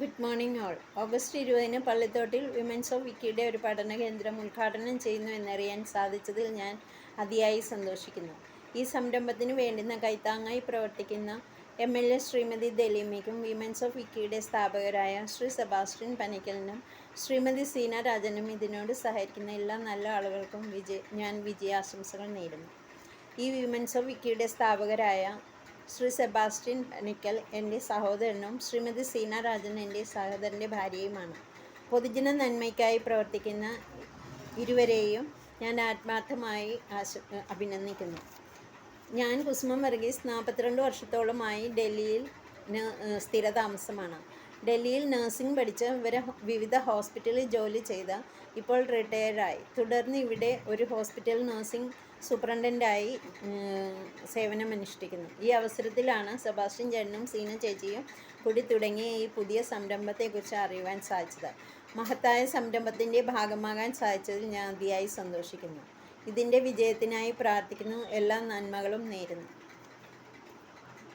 Good morning all. August 20-ന് പള്ളിത്തോട്ടിൽ women's of വിക്കിയുടെ ഒരു പഠന കേന്ദ്രം ഉദ്ഘാടനം ചെയ്യുന്നു എന്നറിയാൻ സാധിച്ചതിൽ ഞാൻ അതിയായി സന്തോഷിക്കുന്നു. ഈ സംരംഭത്തിന് വേണ്ടുന്ന കൈത്താങ്ങായി പ്രവർത്തിക്കുന്ന MLA ശ്രീമതി ദലീമയ്ക്കും വിമൻസ് ഓഫ് വിക്കിയുടെ സ്ഥാപകരായ ശ്രീ സെബാസ്റ്റ്യൻ പനിക്കലിനും ശ്രീമതി സീന രാജനും ഇതിനോട് സഹകരിക്കുന്ന എല്ലാ നല്ല ആളുകൾക്കും ഞാൻ വിജയാശംസകൾ നേരുന്നു. ഈ വിമൻസ് ഓഫ് വിക്കിയുടെ സ്ഥാപകരായ ശ്രീ സെബാസ്റ്റ്യൻ പനിക്കൽ എൻ്റെ സഹോദരനും ശ്രീമതി സീന രാജൻ എൻ്റെ സഹോദരൻ്റെ ഭാര്യയുമാണ്. പൊതുജന നന്മയ്ക്കായി പ്രവർത്തിക്കുന്ന ഇരുവരെയും ഞാൻ ആത്മാർത്ഥമായി അഭിനന്ദിക്കുന്നു. ഞാൻ കുസുമം വർഗീസ് 42 വർഷത്തോളമായി ഡൽഹിയിൽ സ്ഥിരതാമസമാണ്. ഡൽഹിയിൽ നഴ്സിംഗ് പഠിച്ച് വിവിധ ഹോസ്പിറ്റലിൽ ജോലി ചെയ്ത് ഇപ്പോൾ റിട്ടയർഡായി. തുടർന്ന് ഇവിടെ ഒരു ഹോസ്പിറ്റൽ നഴ്സിംഗ് സൂപ്രണ്ടൻ്റായി സേവനമനുഷ്ഠിക്കുന്നു. ഈ അവസരത്തിലാണ് സെബാസ്റ്റ്യൻ ചേട്ടനും സീന ചേച്ചിയും കൂടി തുടങ്ങിയ ഈ പുതിയ സംരംഭത്തെക്കുറിച്ച് അറിയുവാൻ സാധിച്ചത്. മഹത്തായ സംരംഭത്തിൻ്റെ ഭാഗമാകാൻ സാധിച്ചതിൽ ഞാൻ അതിയായി സന്തോഷിക്കുന്നു. ഇതിൻ്റെ വിജയത്തിനായി പ്രാർത്ഥിക്കുന്നു. എല്ലാ നന്മകളും നേരുന്നു.